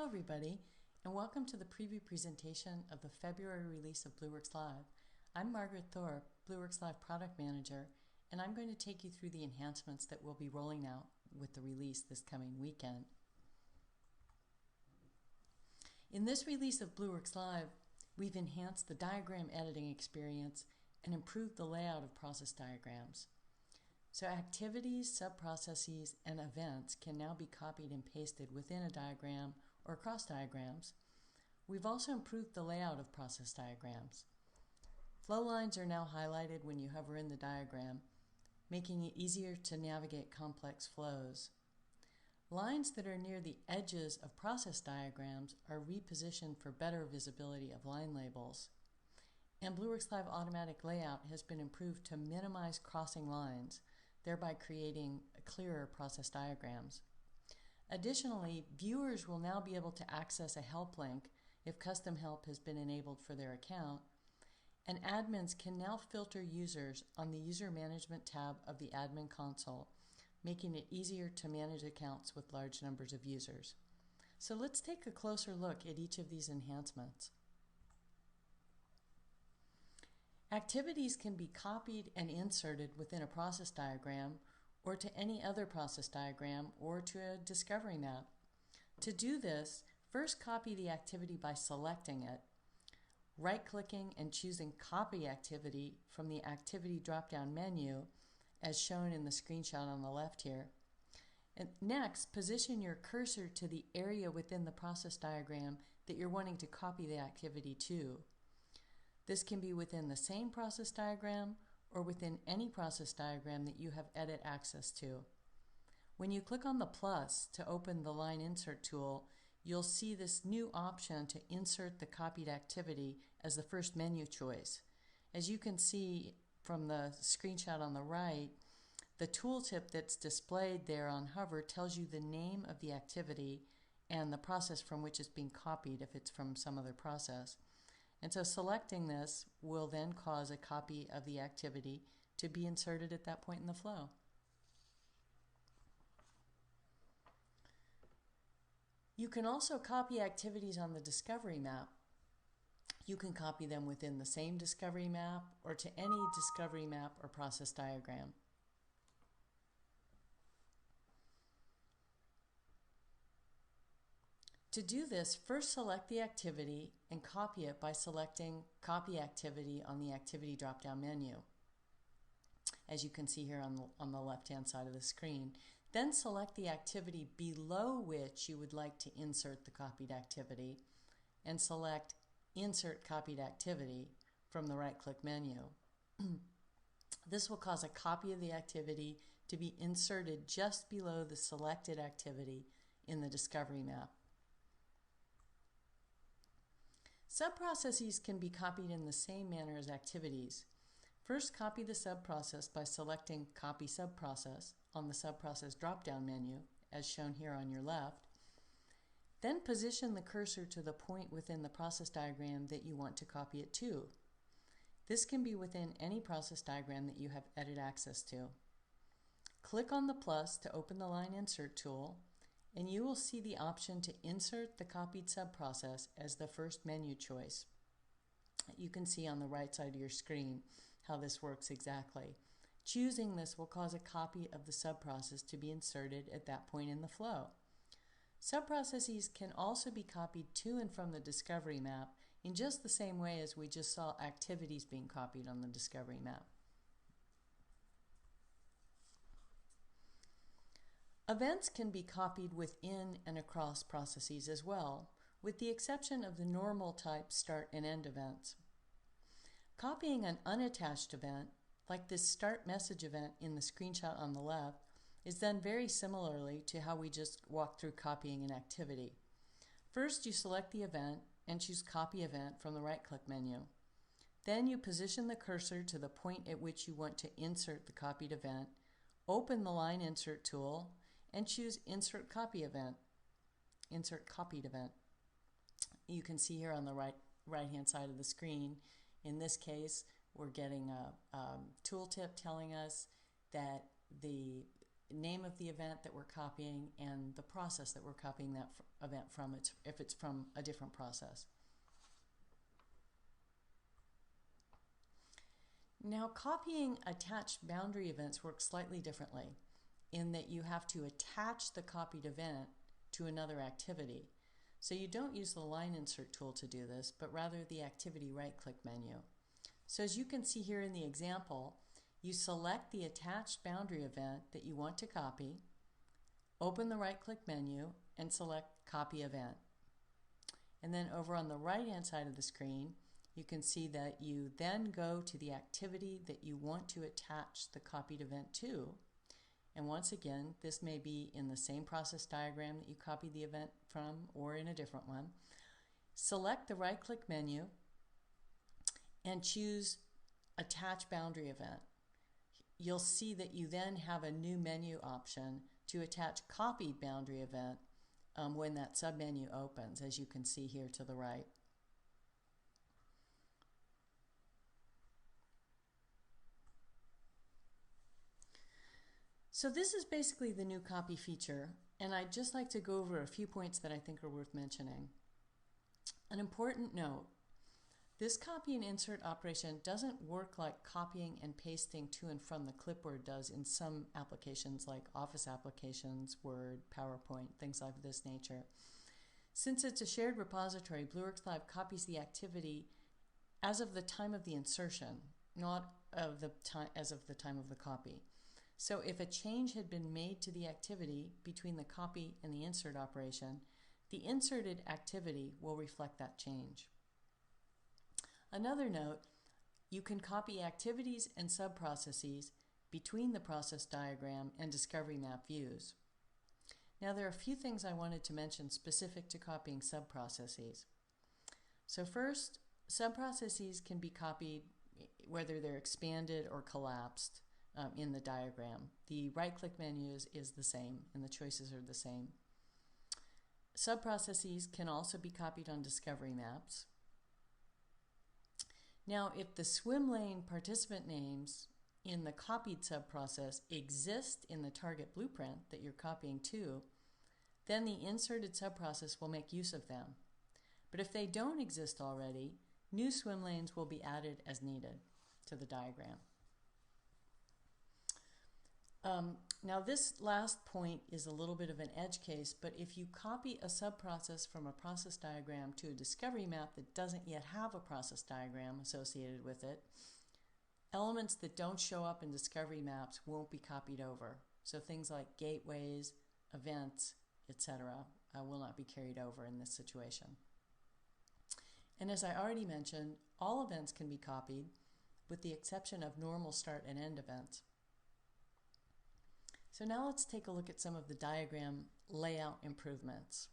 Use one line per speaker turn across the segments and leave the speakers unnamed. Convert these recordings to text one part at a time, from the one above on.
Hello everybody, and welcome to the preview presentation of the February release of Blueworks Live. I'm Margaret Thorpe, Blueworks Live Product Manager, and I'm going to take you through the enhancements that we'll be rolling out with the release this coming weekend. In this release of Blueworks Live, we've enhanced the diagram editing experience and improved the layout of process diagrams. So activities, subprocesses, and events can now be copied and pasted within a diagram or across diagrams. We've also improved the layout of process diagrams. Flow lines are now highlighted when you hover in the diagram, making it easier to navigate complex flows. Lines that are near the edges of process diagrams are repositioned for better visibility of line labels. And Blueworks Live Automatic Layout has been improved to minimize crossing lines, thereby creating clearer process diagrams. Additionally, viewers will now be able to access a help link if custom help has been enabled for their account, and admins can now filter users on the User Management tab of the Admin Console, making it easier to manage accounts with large numbers of users. So let's take a closer look at each of these enhancements. Activities can be copied and inserted within a process diagram or to any other process diagram or to a discovery map. To do this, first copy the activity by selecting it, right-clicking and choosing Copy Activity from the Activity drop-down menu as shown in the screenshot on the left here. And next, position your cursor to the area within the process diagram that you're wanting to copy the activity to. This can be within the same process diagram or within any process diagram that you have edit access to. When you click on the plus to open the line insert tool, you'll see this new option to insert the copied activity as the first menu choice. As you can see from the screenshot on the right, the tooltip that's displayed there on hover tells you the name of the activity and the process from which it's being copied if it's from some other process. And so selecting this will then cause a copy of the activity to be inserted at that point in the flow. You can also copy activities on the discovery map. You can copy them within the same discovery map or to any discovery map or process diagram. To do this, first select the activity and copy it by selecting Copy Activity on the Activity drop-down menu, as you can see here on the left-hand side of the screen. Then select the activity below which you would like to insert the copied activity and select Insert Copied Activity from the right-click menu. This will cause a copy of the activity to be inserted just below the selected activity in the discovery map. Subprocesses can be copied in the same manner as activities. First, copy the subprocess by selecting Copy Subprocess on the Subprocess drop-down menu, as shown here on your left. Then position the cursor to the point within the process diagram that you want to copy it to. This can be within any process diagram that you have edit access to. Click on the plus to open the Line Insert tool, and you will see the option to insert the copied subprocess as the first menu choice. You can see on the right side of your screen how this works exactly. Choosing this will cause a copy of the subprocess to be inserted at that point in the flow. Subprocesses can also be copied to and from the discovery map in just the same way as we just saw activities being copied on the discovery map. Events can be copied within and across processes as well, with the exception of the normal type start and end events. Copying an unattached event, like this start message event in the screenshot on the left, is done very similarly to how we just walked through copying an activity. First, you select the event and choose Copy Event from the right-click menu. Then you position the cursor to the point at which you want to insert the copied event, open the Line Insert tool, and choose Insert Copy Event, Insert Copied Event. You can see here on the right-hand side of the screen, in this case, we're getting a tooltip telling us that the name of the event that we're copying and the process that we're copying that event from, if it's from a different process. Now, copying attached boundary events works slightly differently in that you have to attach the copied event to another activity. So you don't use the line insert tool to do this, but rather the activity right-click menu. So as you can see here in the example, you select the attached boundary event that you want to copy, open the right-click menu, and select Copy Event. And then over on the right-hand side of the screen, you can see that you then go to the activity that you want to attach the copied event to. And once again, this may be in the same process diagram that you copied the event from or in a different one. Select the right-click menu and choose Attach Boundary Event. You'll see that you then have a new menu option to attach Copied Boundary Event when that submenu opens, as you can see here to the right. So this is basically the new copy feature, and I'd just like to go over a few points that I think are worth mentioning. An important note: this copy and insert operation doesn't work like copying and pasting to and from the clipboard does in some applications like Office applications, Word, PowerPoint, things of this nature. Since it's a shared repository, Blueworks Live copies the activity as of the time of the insertion, not as of the time of the copy. So if a change had been made to the activity between the copy and the insert operation, the inserted activity will reflect that change. Another note: you can copy activities and subprocesses between the process diagram and discovery map views. Now, there are a few things I wanted to mention specific to copying subprocesses. So first, subprocesses can be copied whether they're expanded or collapsed in the diagram. The right-click menu is the same and the choices are the same. Subprocesses can also be copied on discovery maps. Now, if the swim lane participant names in the copied subprocess exist in the target blueprint that you're copying to, then the inserted subprocess will make use of them. But if they don't exist already, new swim lanes will be added as needed to the diagram. Now, this last point is a little bit of an edge case, but if you copy a subprocess from a process diagram to a discovery map that doesn't yet have a process diagram associated with it, elements that don't show up in discovery maps won't be copied over. So things like gateways, events, etc. will not be carried over in this situation. And as I already mentioned, all events can be copied with the exception of normal start and end events. So now let's take a look at some of the diagram layout improvements.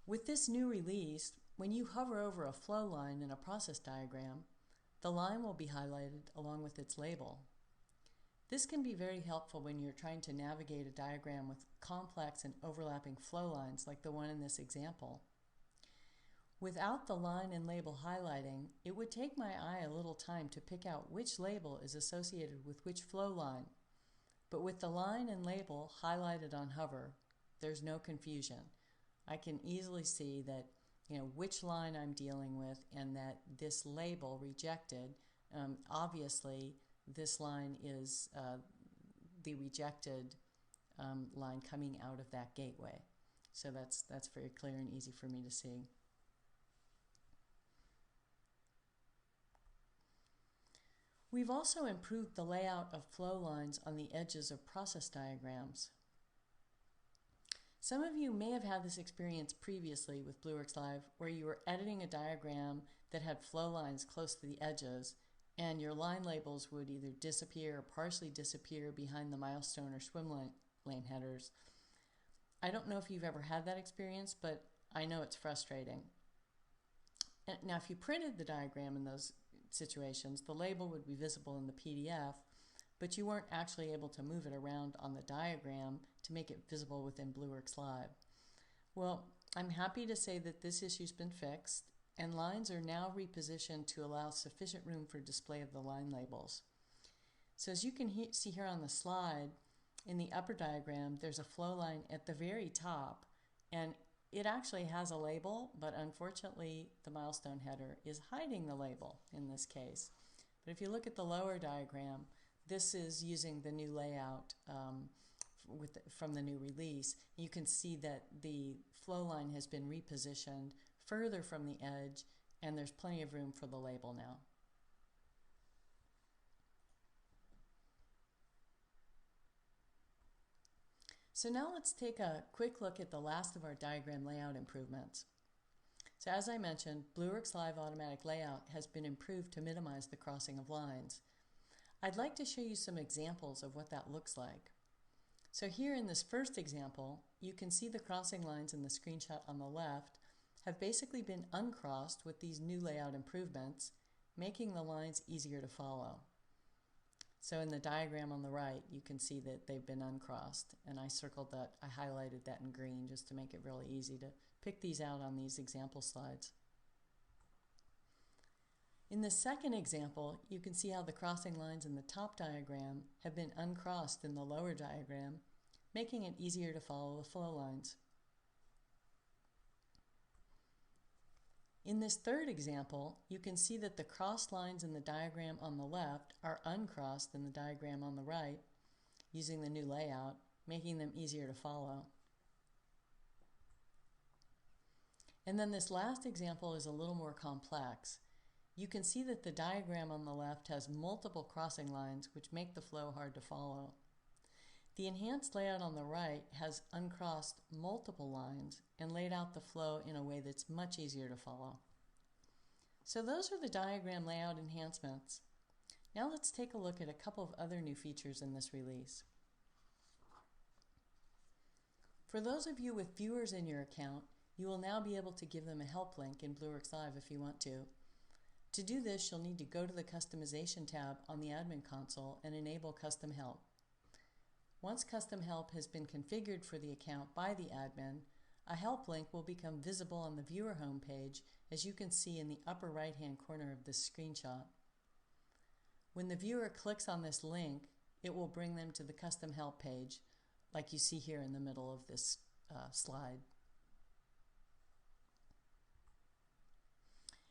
With this new release, when you hover over a flow line in a process diagram, the line will be highlighted along with its label. This can be very helpful when you're trying to navigate a diagram with complex and overlapping flow lines like the one in this example. Without the line and label highlighting, it would take my eye a little time to pick out which label is associated with which flow line. But with the line and label highlighted on hover, there's no confusion. I can easily see that which line I'm dealing with and that this label rejected, obviously this line is the rejected line coming out of that gateway. So that's very clear and easy for me to see. We've also improved the layout of flow lines on the edges of process diagrams. Some of you may have had this experience previously with Blueworks Live where you were editing a diagram that had flow lines close to the edges and your line labels would either disappear or partially disappear behind the milestone or swim lane headers. I don't know if you've ever had that experience, but I know it's frustrating. Now, if you printed the diagram in those situations, the label would be visible in the PDF, but you weren't actually able to move it around on the diagram to make it visible within Blueworks Live. Well, I'm happy to say that this issue's been fixed, and lines are now repositioned to allow sufficient room for display of the line labels. So as you can see here on the slide, in the upper diagram, there's a flow line at the very top, and it actually has a label, but unfortunately the milestone header is hiding the label in this case. But if you look at the lower diagram, this is using the new layout from the new release. You can see that the flow line has been repositioned further from the edge, and there's plenty of room for the label now. So now let's take a quick look at the last of our diagram layout improvements. So as I mentioned, Blueworks Live Automatic Layout has been improved to minimize the crossing of lines. I'd like to show you some examples of what that looks like. So here in this first example, you can see the crossing lines in the screenshot on the left have basically been uncrossed with these new layout improvements, making the lines easier to follow. So in the diagram on the right, you can see that they've been uncrossed, and I circled that, I highlighted that in green just to make it really easy to pick these out on these example slides. In the second example, you can see how the crossing lines in the top diagram have been uncrossed in the lower diagram, making it easier to follow the flow lines. In this third example, you can see that the crossed lines in the diagram on the left are uncrossed in the diagram on the right using the new layout, making them easier to follow. And then this last example is a little more complex. You can see that the diagram on the left has multiple crossing lines which make the flow hard to follow. The enhanced layout on the right has uncrossed multiple lines and laid out the flow in a way that's much easier to follow. So those are the diagram layout enhancements. Now let's take a look at a couple of other new features in this release. For those of you with viewers in your account, you will now be able to give them a help link in Blueworks Live if you want to. To do this, you'll need to go to the Customization tab on the Admin Console and enable Custom Help. Once Custom Help has been configured for the account by the admin, a help link will become visible on the viewer homepage, as you can see in the upper right-hand corner of this screenshot. When the viewer clicks on this link, it will bring them to the Custom Help page, like you see here in the middle of this slide.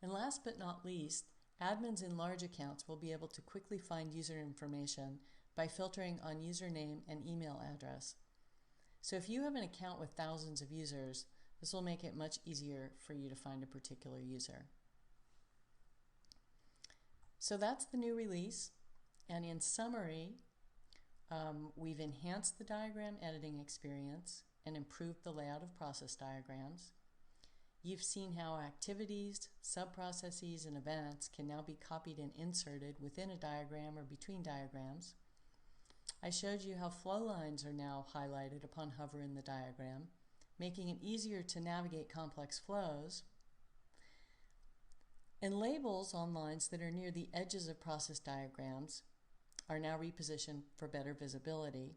And last but not least, admins in large accounts will be able to quickly find user information by filtering on username and email address. So if you have an account with thousands of users, this will make it much easier for you to find a particular user. So that's the new release, and in summary, we've enhanced the diagram editing experience and improved the layout of process diagrams. You've seen how activities, subprocesses, and events can now be copied and inserted within a diagram or between diagrams. I showed you how flow lines are now highlighted upon hover in the diagram, making it easier to navigate complex flows. And labels on lines that are near the edges of process diagrams are now repositioned for better visibility.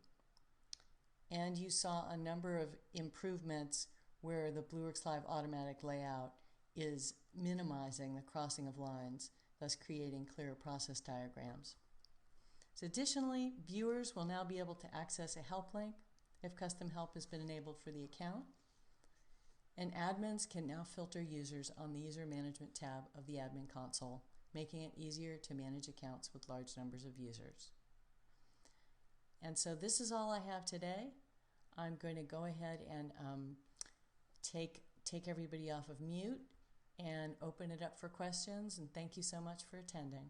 And you saw a number of improvements where the Blueworks Live Automatic Layout is minimizing the crossing of lines, thus creating clearer process diagrams. So additionally, viewers will now be able to access a help link if custom help has been enabled for the account. And admins can now filter users on the User Management tab of the Admin Console, making it easier to manage accounts with large numbers of users. And so this is all I have today. I'm going to go ahead and take everybody off of mute and open it up for questions, and thank you so much for attending.